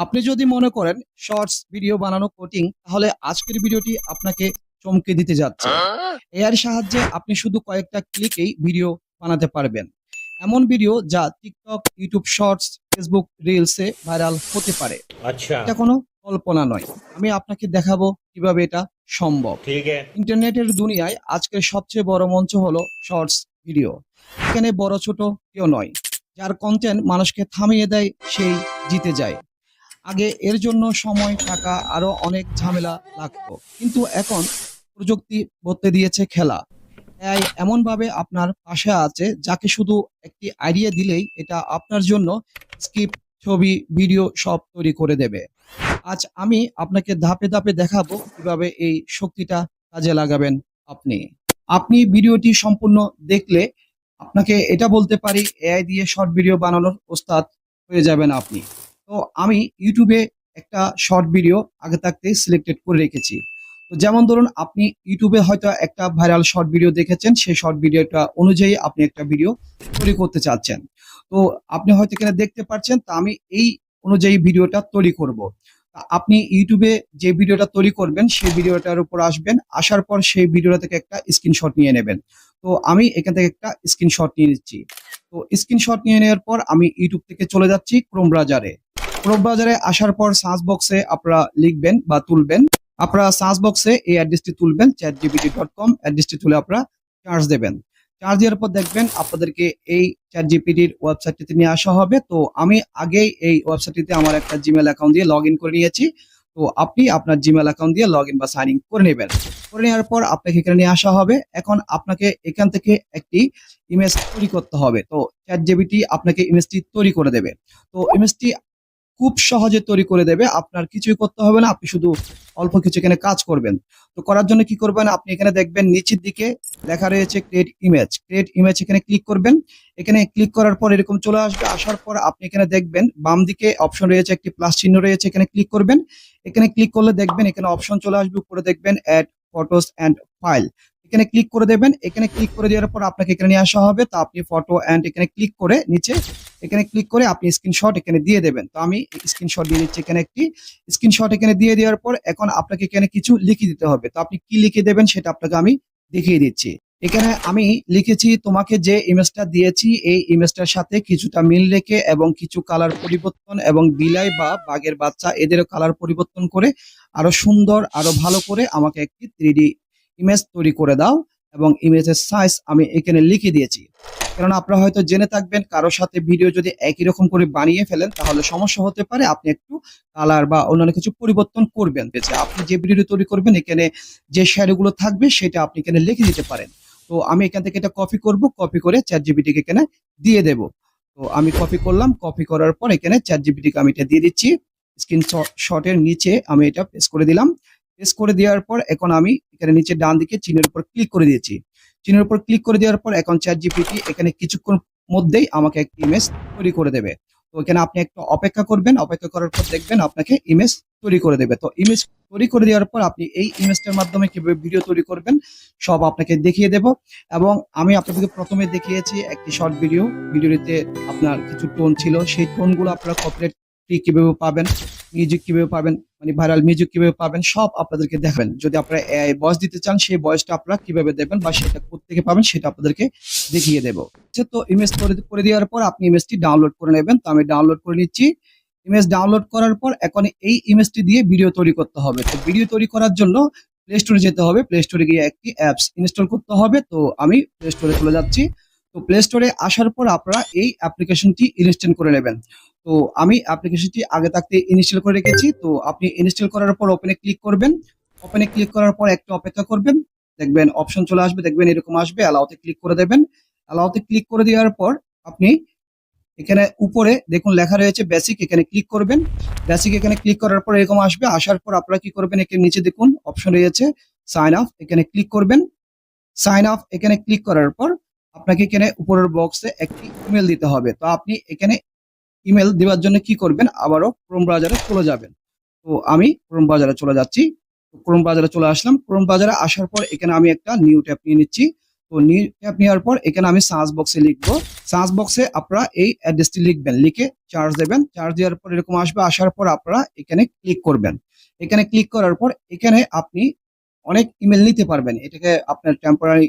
আপনি যদি মনে করেন শর্টস ভিডিও বানানো কঠিন, তাহলে আজকের ভিডিওটি আপনাকে চমকে দিতে যাচ্ছে। এআই এর সাহায্যে আপনি শুধু কয়েকটা ক্লিকেই ভিডিও বানাতে পারবেন। এমন ভিডিও যা টিকটক, ইউটিউব শর্টস, ফেসবুক রিলসে ভাইরাল হতে পারে। अच्छा। এটা কোনো কল্পনা নয়। আমি আপনাকে দেখাবো কিভাবে এটা সম্ভব। ठीक है। ইন্টারনেটের দুনিয়ায় আজকের সবচেয়ে বড় মঞ্চ হলো শর্টস ভিডিও। এখানে বড় ছোট কেউ নয়। যার কন্টেন্ট মানুষকে থামিয়ে দেয় সেই জিতে যায়। আগে এর জন্য সময়, টাকা আরো অনেক ঝামেলা লাগতো। কিন্তু এখন প্রযুক্তি বদলে দিয়েছে খেলা। এআই এমনভাবে আপনার পাশে আছে যাকে শুধু একটি আইডিয়া দিলেই এটা আপনার জন্য স্ক্রিপ্ট, ছবি, ভিডিও সব তৈরি করে দেবে। আজ আমি আপনাকে ধাপে ধাপে দেখাবো কিভাবে এই শক্তিটা কাজে লাগাবেন আপনি। আপনি ভিডিওটি সম্পূর্ণ দেখলে আপনাকে এটা বলতে পারি এআই দিয়ে শর্ট ভিডিও বানানোর ওস্তাদ হয়ে যাবেন আপনি। তো আমি ইউটিউবে একটা শর্ট ভিডিও আগে থাকতেই সিলেক্টেড করে রেখেছি। তো যেমন ধরুন আপনি ইউটিউবে হয়তো একটা ভাইরাল শর্ট ভিডিও দেখেছেন, সেই শর্ট ভিডিওটা অনুযায়ী আপনি একটা ভিডিও তৈরি করতে চাচ্ছেন। তো আপনি হয়তো এখানে দেখতে পাচ্ছেন, তা আমি এই অনুযায়ী ভিডিওটা তৈরি করব। আপনি ইউটিউবে যে ভিডিওটা তৈরি করবেন সেই ভিডিওটার উপর আসবেন, আসার পর সেই ভিডিওটা থেকে একটা স্ক্রিনশট নিয়ে নেবেন। তো আমি এখান থেকে একটা স্ক্রিনশট নিয়ে নিচ্ছি। তো স্ক্রিনশট নিয়ে নেওয়ার পর আমি ইউটিউব থেকে চলে যাচ্ছি ক্রোম ব্রাউজারে। ক্রোম ব্রাউজারে আসার পর সার্চ বক্সে আপনারা লিখবেন বা তুলবেন, আপনারা সার্চ বক্সে এই অ্যাড্রেসটি তুলবেন, chatgpt.com অ্যাড্রেসটি তুলে আপনারা চার্জ দেবেন। চার্জ দেওয়ার পর দেখবেন আপনাদেরকে এই ChatGPT-র ওয়েবসাইটটিতে নিয়ে আসা হবে। তো আমি আগেই এই ওয়েবসাইটটিতে আমার একটা জিমেল অ্যাকাউন্ট দিয়ে লগইন করে নিয়েছি। তো আপনি আপনার জিমেল অ্যাকাউন্ট দিয়ে লগইন বা সাইন ইন করে নেবেন। করে নেওয়ার পর আপনাকে এখানে নিয়ে আসা হবে। এখন আপনাকে এখান থেকে একটি ইমেজ তৈরি করতে হবে। তো ChatGPT আপনাকে ইমেজটি তৈরি করে দেবে। তো ইমেজটি খুব সহজে তৈরি করে দেবে। আপনার কিছুই করতে হবে না। আপনি শুধু অল্প কিছু এখানে কাজ করবেন। তো করার জন্য কি করবেন? আপনি এখানে দেখবেন নিচের দিকে লেখা রয়েছে ক্রিয়েট ইমেজ। ক্রিয়েট ইমেজ এখানে ক্লিক করবেন। এখানে ক্লিক করার পর এরকম চলে আসবে। আসার পর আপনি এখানে দেখবেন বাম দিকে অপশন রয়েছে, একটি প্লাস চিহ্ন রয়েছে। এখানে ক্লিক করবেন। এখানে ক্লিক করলে দেখবেন এখানে অপশন চলে আসবে। উপরে দেখবেন এড ফটোস অ্যান্ড ফাইল। এখানে ক্লিক করে দেবেন। এখানে ক্লিক করে দেওয়ার পর আপনাকে এখানে নিয়ে আসা হবে। তো আপনি ফটো অ্যান্ড এখানে ক্লিক করে নিচে এখানে ক্লিক করে আপনি স্ক্রিনশট এখানে দিয়ে দেবেন। তো আমি স্ক্রিনশট দিয়ে নিচ্ছি। এখানে একটি স্ক্রিনশট এখানে দিয়ে দেওয়ার পর এখন আপনাকে এখানে কিছু লিখে দিতে হবে। তো আপনি কি লিখে দেবেন সেটা আপনাকে আমি দেখিয়ে দিচ্ছি। এখানে আমি লিখেছি, তোমাকে যে ইমেজটা দিয়েছি এই ইমেজটার সাথে কিছুটা মিল রেখে এবং কিছু কালার পরিবর্তন এবং বিলাই বা বাঘের বাচ্চা এদেরও কালার পরিবর্তন করে আরো সুন্দর, আরো ভালো করে আমাকে একটি 3D ইমেজ তৈরি করে দাও। এবং ইমেজের সাইজ আমি এখানে লিখে দিয়েছি। কারণ আপনারা হয়তো জেনে থাকবেন কারোর সাথে ভিডিও যদি একই রকম করে বানিয়ে ফেলেন তাহলে সমস্যা হতে পারে। আপনি একটু কালার বা অন্যান্য কিছু পরিবর্তন করবেন। আপনি যে ভিডিও তৈরি করবেন এখানে যে শ্যাডো গুলো থাকবে সেটা আপনি এখানে লিখে দিতে পারেন। তো আমি এখান থেকে এটা কপি করব, কপি করে ChatGPT কে এখানে দিয়ে দেব। তো আমি কপি করলাম, কপি করার পর এখানে ChatGPT কে আমি এটা দিয়ে দিচ্ছি। স্ক্রিনশটের নিচে আমি এটা পেস্ট করে দিলাম। পেস্ট করে দেওয়ার পর এখন আমি এখানে নিচে ডান দিকে চিহ্নের উপর ক্লিক করে দিয়েছি। চিহ্নের উপর ক্লিক করে দেওয়ার পর এখন ChatGPT এখানে কিছুক্ষণ মধ্যেই আমাকে একটা ইমেজ তৈরি করে দেবে। তো এখানে আপনি একটু অপেক্ষা করবেন। অপেক্ষা করার পর দেখবেন আপনাকে ইমেজ তৈরি করে দেবে। তো ইমেজ তৈরি করে দেওয়ার পর আপনি এই ইমেজটার মাধ্যমে কিভাবে ভিডিও তৈরি করবেন সব আপনাকে দেখিয়ে দেব। এবং আমি আপনাদেরকে প্রথমে দেখিয়েছি একটি শর্ট ভিডিও। ভিডিওটিতে আপনার কিছু টোন ছিল। সেই টোনগুলো আপনারা কপিরাইট ফ্রি কিভাবে পাবেন, মিউজিক কিভাবে পাবেন, মানে ভাইরাল মিউজিক কিভাবে পাবেন সব আপনাদেরকে দেখাবেন। যদি আপনারা এআই ভয়েস দিতে চান সেই ভয়েসটা আপনারা কিভাবে দেবেন বা সেটা কোত্থেকে পাবেন সেটা আপনাদেরকে দেখিয়ে দেব। তো ইমেজ করে দেওয়ার পর আপনি ইমেজটি ডাউনলোড করে নেবেন। তো আমি ডাউনলোড করে নিচ্ছি। ইমেজ ডাউনলোড করার পর এখন এই ইমেজটি দিয়ে ভিডিও তৈরি করতে হবে। তো ভিডিও তৈরি করার জন্য প্লে স্টোরে যেতে হবে। প্লে স্টোরে গিয়ে একটি অ্যাপস ইনস্টল করতে হবে। তো আমি প্লে স্টোরে চলে যাচ্ছি। তো প্লে স্টোরে আসার পর আপনারা এই অ্যাপ্লিকেশনটি ইনস্টল করে নেবেন। তো আমি অ্যাপ্লিকেশনটি আগে থাকতে ইনস্টল করে রেখেছি। তো আপনি ইনস্টল করার পর ওপেনে ক্লিক করবেন। ওপেনে ক্লিক করার পর একটু অপেক্ষা করবেন। দেখবেন অপশন চলে আসবে, দেখবেন এরকম আসবে। অ্যালাউতে ক্লিক করে দেবেন। অ্যালাউতে ক্লিক করে দেওয়ার পর আপনি এখানে উপরে দেখুন লেখা রয়েছে বেসিক, এখানে ক্লিক করবেন। বেসিক এখানে ক্লিক করার পর এরকম আসবে। আসার পর আপনারা কি করবেন, এখানে নিচে দেখুন অপশন রয়েছে সাইন আপ, এখানে ক্লিক করবেন। সাইন আপ এখানে ক্লিক করার পর আপনাকে এখানে উপরের বক্সে একটি ইমেল দিতে হবে। তো আপনি এখানে ইমেল দেওয়ার জন্য কি করবেন, আবারও ক্রোম ব্রাউজারে চলে যাবেন। তো আমি ক্রোম ব্রাউজারে চলে যাচ্ছি। ক্রোম ব্রাউজারে চলে আসলাম। ক্রোম ব্রাউজারে আসার পর এখানে আমি একটা নিউ ট্যাব নিয়ে নিচ্ছি। তো ট্যাপ নেওয়ার পর এখানে আমি সার্চ বক্সে লিখবো। সার্চ বক্সে আপনারা এই অ্যাড্রেসটি লিখবেন, লিখে চার্জ দেবেন। চার্জ দেওয়ার পর এরকম আসবে, আসার পর আপনারা এখানে ক্লিক করবেন। এখানে ক্লিক করার পর এখানে আপনি অনেক ইমেল নিতে পারবেন। এটাকে আপনার টেম্পোরারি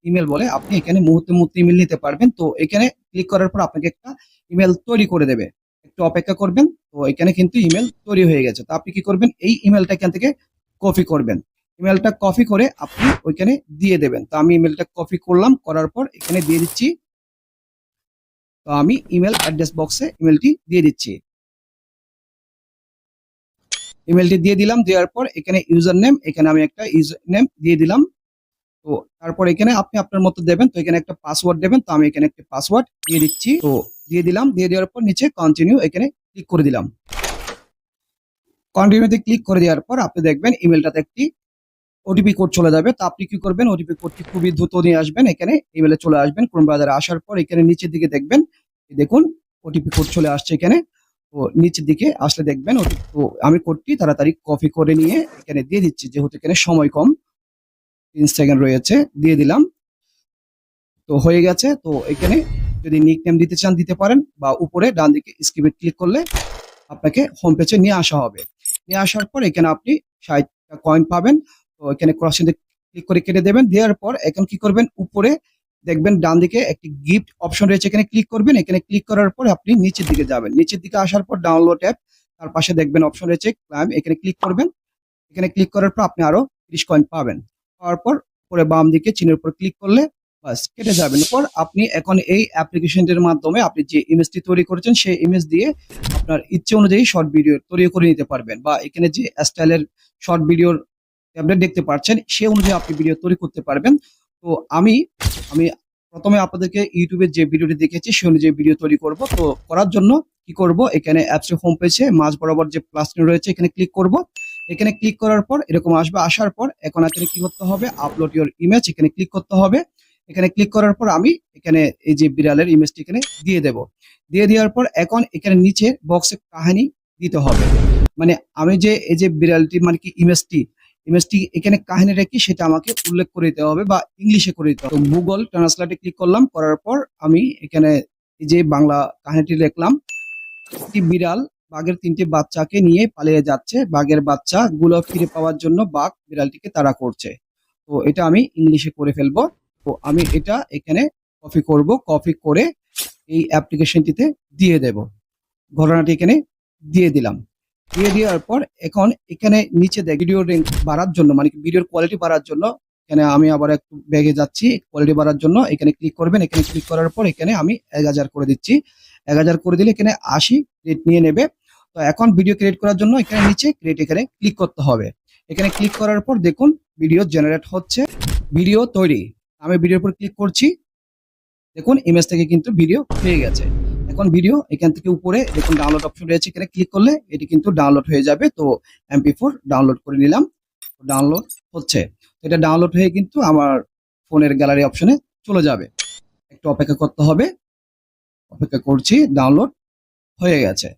ইমেল বলে। আপনি এখানে মুহূর্তে মুহূর্তে ইমেল নিতে পারবেন। তো এখানে ক্লিক করার পর আপনাকে একটা ইমেল তৈরি করে দেবে। একটু অপেক্ষা করবেন। তো এখানে কিন্তু ইমেল তৈরি হয়ে গেছে। তো আপনি কি করবেন, এই ইমেলটা এখান থেকে কপি করবেন। ইমেলটা কপি করে আপনি ওইখানে দিয়ে দেবেন। তো আমি ইমেলটা কপি করলাম, করার পর এখানে দিয়ে দিচ্ছি। তো আমি ইমেল অ্যাড্রেস বক্সে ইমেলটি দিয়ে দিচ্ছি। ইমেলটি দিয়ে দিলাম, দেওয়ার পর এখানে ইউজার নেম, এখানে আমি একটা ইউজার নেম দিয়ে দিলাম। তো তারপর এখানে আপনি আপনার মতো দেবেন। তো এখানে একটা পাসওয়ার্ড দেবেন। তো আমি এখানে একটা পাসওয়ার্ড দিয়ে দিচ্ছি। তো দিয়ে দিলাম, দিয়ে দেওয়ার পর নিচে কন্টিনিউ এখানে ক্লিক করে দিলাম। কন্টিনিউতে ক্লিক করে দেওয়ার পর আপনি দেখবেন ইমেলটাতে একটি ওটিপি কোড চলে যাবে। তো আপনি কি করবেন, ওটিপি কোডটি খুবই দ্রুত নিয়ে আসবেন, এখানে ইমেলে চলে আসবেন। ক্রোম ব্রাউজারে আসার পর এখানে নিচের দিকে দেখবেন, দেখুন ওটিপি কোড চলে আসছে এখানে। তো নিচের দিকে আসলে দেখবেন ওটিপি। তো আমি কোডটি তাড়াতাড়ি কপি করে নিয়ে এখানে দিয়ে দিচ্ছি, যেহেতু এখানে সময় কম, 3 সেকেন্ড রয়েছে, দিয়ে দিলাম। তো হয়ে গেছে। তো এখানে যদি নিকনেম দিতে চান দিতে পারেন, বা উপরে ডান দিকে স্ক্রিপ্ট ক্লিক করলে আপনাকে হোম পেজে নিয়ে আসা হবে। নিয়ে আসার পর এখানে আপনি 60টা কয়েন পাবেন। তো এখানে ক্রস চিহ্নে ক্লিক করে কেটে দেবেন। দেওয়ার পর এখন কি করবেন, উপরে দেখবেন ডান দিকে একটি গিফট অপশন রয়েছে, এখানে ক্লিক করবেন। এখানে ক্লিক করার পর আপনি নিচের দিকে যাবেন। নিচের দিকে আসার পর ডাউনলোড অ্যাপ, তার পাশে দেখবেন অপশন রয়েছে ক্লাইম, এখানে ক্লিক করবেন। এখানে ক্লিক করার পর আপনি আরো 30 কয়েন পাবেন। পাওয়ার পর উপরে বাম দিকে চিহ্নের উপর ক্লিক করলে বাস কেটে যাবেন। এরপর আপনি এখন এই অ্যাপ্লিকেশনটির মাধ্যমে আপনি যে ইমেজটি তৈরি করেছেন সেই ইমেজ দিয়ে আপনার ইচ্ছে অনুযায়ী শর্ট ভিডিও তৈরি করে নিতে পারবেন, বা এখানে যে স্টাইলের শর্ট ভিডিওর ট্যাবলেট দেখতে পাচ্ছেন সে অনুযায়ী আপনি ভিডিও তৈরি করতে পারবেন। তো আমি আমি প্রথমে আপনাদেরকে ইউটিউবে যে ভিডিওটি দেখেছি সে অনুযায়ী ভিডিও তৈরি করব। তো করার জন্য কি করব, এখানে অ্যাপসের হোম পেজে মাঝ বরাবর যে প্লাস চিহ্ন রয়েছে এখানে ক্লিক করব। এখানে ক্লিক করার পর এরকম আসবে, আসার পর এখন এখানে কি করতে হবে, আপলোড ইওর ইমেজ, এখানে ক্লিক করতে হবে। এখানে ক্লিক করার পর আমি এখানে এই যে বিড়ালের ইমেজটি এখানে দিয়ে দেব। দিয়ে দেওয়ার পর এখন এখানে নিচে বক্সে কাহিনী দিতে হবে। মানে আমি যে এই যে বিড়ালটি মানে কি ইমেজটি এখানে কাহিনীটা কি সেটা আমাকে উল্লেখ করে দিতে হবে, বা ইংলিশে করে দিতে হবে। গুগল ট্রান্সলেটে ক্লিক করলাম, করার পর আমি এখানে এই যে বাংলা কাহিনীটি লিখলাম। একটি বিড়াল বাঘের 3টি বাচ্চাকে নিয়ে পালিয়ে যাচ্ছে। বাঘের বাচ্চাগুলো ফিরে পাওয়ার জন্য বাঘ বিড়ালটিকে তাড়া করছে। তো এটা আমি ইংলিশে করে ফেলবো। তো আমি এটা এখানে কপি করব, কপি করে এই অ্যাপ্লিকেশনটিতে দিয়ে দেব। ঘটনাটি এখানে দিয়ে দিলাম। দিয়ে দেওয়ার পর এখন এখানে নিচে দেখ ভিডিও র্যাঙ্ক বাড়ার জন্য, মানে ভিডিওর কোয়ালিটি বাড়ার জন্য এখানে আমি আবার একটু ব্যাগে যাচ্ছি। কোয়ালিটি বাড়ার জন্য এখানে ক্লিক করবেন। এখানে ক্লিক করার পর এখানে আমি 1000 করে দিচ্ছি। 1000 করে দিলে এখানে 80 রেট নিয়ে নেবে। তো এখন ভিডিও ক্রিয়েট করার জন্য এখানে নিচে ক্রিয়েট এখানে ক্লিক করতে হবে। এখানে ক্লিক করার পর দেখুন ভিডিও জেনারেট হচ্ছে, ভিডিও তৈরি। আমি ভিডিওর উপর ক্লিক করছি, দেখুন ইমেজ থেকে কিন্তু ভিডিও হয়ে গেছে। এখন ভিডিও এখান থেকে উপরে দেখুন ডাউনলোড অপশন রয়েছে, এখানে ক্লিক করলে এটি কিন্তু ডাউনলোড হয়ে যাবে। তো MP4 ডাউনলোড করে নিলাম, ডাউনলোড হচ্ছে। তো এটা ডাউনলোড হয়ে কিন্তু আমার ফোনের গ্যালারি অপশনে চলে যাবে। একটু অপেক্ষা করতে হবে, অপেক্ষা করছি, ডাউনলোড হয়ে গেছে।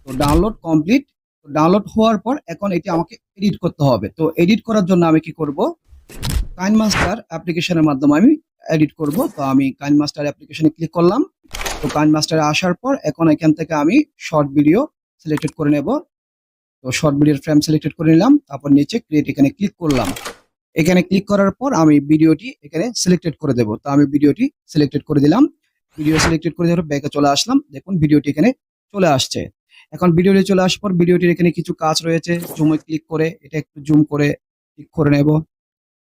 তো ডাউনলোড কমপ্লিট। ডাউনলোড হওয়ার পর এখন এটি আমাকে এডিট করতে হবে। তো এডিট করার জন্য আমি কি করব, কাইনমাস্টার অ্যাপ্লিকেশনের মাধ্যমে আমি এডিট করব। তো আমি কাইনমাস্টার অ্যাপ্লিকেশনে ক্লিক করলাম। তো কাইনমাস্টারে আসার পর এখন এখান থেকে আমি শর্ট ভিডিও সিলেক্টেড করে নেব। তো শর্ট ভিডিওর ফ্রেম সিলেক্টেড করে নিলাম, তারপর নিচে ক্রিয়েট এখানে ক্লিক করলাম। এখানে ক্লিক করার পর আমি ভিডিওটি এখানে সিলেক্টেড করে দেব। তো আমি ভিডিওটি সিলেক্টেড করে দিলাম। ভিডিও সিলেক্টেড করে দেওয়ার ব্যাকে চলে আসলাম, দেখুন ভিডিওটি এখানে চলে আসছে। এখন ভিডিওটি চলে আসার পর ভিডিওটির এখানে কিছু কাজ রয়েছে, জুমে ক্লিক করে এটা একটু জুম করে ঠিক করে নেব।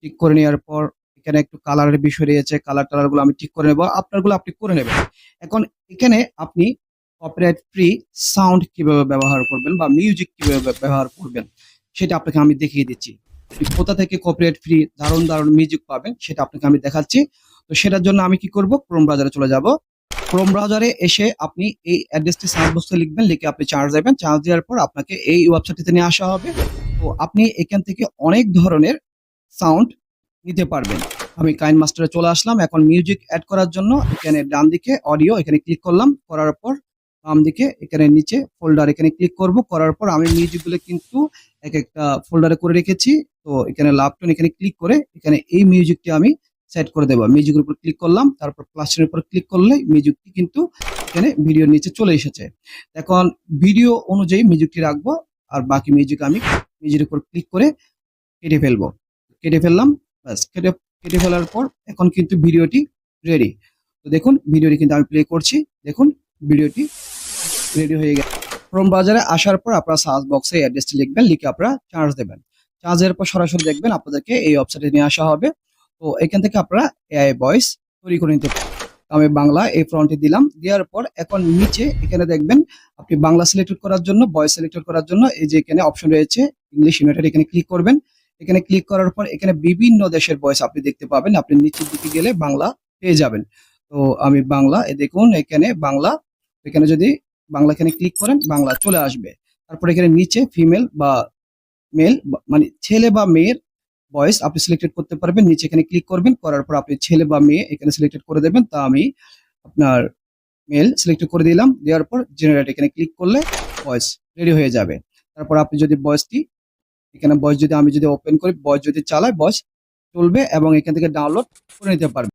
ঠিক করে নেওয়ার পর এখানে একটু কালারের বিষয় রয়েছে, কালার গুলো আমি ঠিক করে নেব, আপনারগুলো আপনি করে নেবেন। এখন এখানে আপনি কপিরাইট ফ্রি সাউন্ড কিভাবে ব্যবহার করবেন বা মিউজিক কিভাবে ব্যবহার করবেন সেটা আপনাকে আমি দেখিয়ে দিচ্ছি। আপনি কোথা থেকে কপিরাইট ফ্রি দারুণ দারুণ মিউজিক পাবেন সেটা আপনাকে আমি দেখাচ্ছি। তো সেটার জন্য আমি কি করব, ক্রোম ব্রাউজারে চলে যাব। ক্রোম ব্রাউজারে এসে আপনি এই অ্যাড্রেসটি সার্চ বক্সে লিখবেন, লিখে আপনি চার্জ দেবেন। চার্জ দেওয়ার পর আপনাকে এই ওয়েবসাইটটিতে নিয়ে আসা হবে। তো আপনি এখান থেকে অনেক ধরনের সাউন্ড নিতে পারবেন। আমি কাইনমাস্টারে চলে আসলাম। এখন মিউজিক অ্যাড করার জন্য এখানে ডান দিকে অডিও এখানে ক্লিক করলাম, করার পর বাম দিকে এখানে নিচে ফোল্ডার এখানে ক্লিক করব। করার পর আমি মিউজিকগুলো কিন্তু এক একটা ফোল্ডারে করে রেখেছি। তো এখানে লাভটন এখানে ক্লিক করে এখানে এই মিউজিকটি আমি সেট করে দেবো। মিউজিকের উপর ক্লিক করলাম, তারপর প্লাসের উপর ক্লিক করলে মিউজিকটি কিন্তু এখানে ভিডিওর নিচে চলে এসেছে। এখন ভিডিও অনুযায়ী মিউজিকটি রাখবো, আর বাকি মিউজিক আমি মিউজিকের উপর ক্লিক করে কেটে ফেলবো। কেটে ফেললাম, ব্যাস কেটে কেটে ফেলার পর এখন কিন্তু ভিডিওটি রেডি। তো দেখুন ভিডিওটি কিন্তু আমি প্লে করছি, দেখুন ভিডিওটি রেডি হয়ে গেছে। ক্রোম ব্রাউজারে আসার পর আপনারা সার্চ বক্সে অ্যাড্রেসটি লিখবেন, লিখে আপনারা চার্জ দেবেন। চার্জের পর সরাসরি দেখবেন আপনাদেরকে এই ওয়েবসাইটে নিয়ে আসা হবে। তো এখান থেকে আপনারা এআই ভয়েস তৈরি করে নিতে পারেন। আমি বাংলা এই ফ্রন্টে দিলাম, দেওয়ার পর এখন নিচে এখানে দেখবেন আপনি বাংলা সিলেক্ট করার জন্য, ভয়েস সিলেক্ট করার জন্য এই যে এখানে অপশন রয়েছে ইংলিশ ইউনাইটেড, এখানে ক্লিক করবেন। এখানে ক্লিক করার পর এখানে বিভিন্ন দেশের ভয়েস আপনি দেখতে পাবেন, আপনি নিচের দিকে গেলে বাংলা পেয়ে যাবেন। তো আমি বাংলা, দেখুন এখানে বাংলা, এখানে যদি বাংলা এখানে ক্লিক করেন বাংলা চলে আসবে। তারপর এখানে নিচে ফিমেল বা মেল মানে ছেলে বা মেয়ের ভয়েস আপনি সিলেক্টেড করতে পারবেন। নিচে এখানে ক্লিক করবেন, করার পর আপনি ছেলে বা মেয়ে এখানে সিলেক্টেড করে দেবেন। তা আমি আপনার মেল সিলেক্ট করে দিলাম, দেওয়ার পর জেনারেট এখানে ক্লিক করলে ভয়েস রেডি হয়ে যাবে। তারপর আপনি যদি ভয়েসটি এখানে ভয়েস যদি আমি যদি ওপেন করি, ভয়েস যদি চালাই ভয়েস চলবে এবং এখান থেকে ডাউনলোড করে নিতে পারবেন।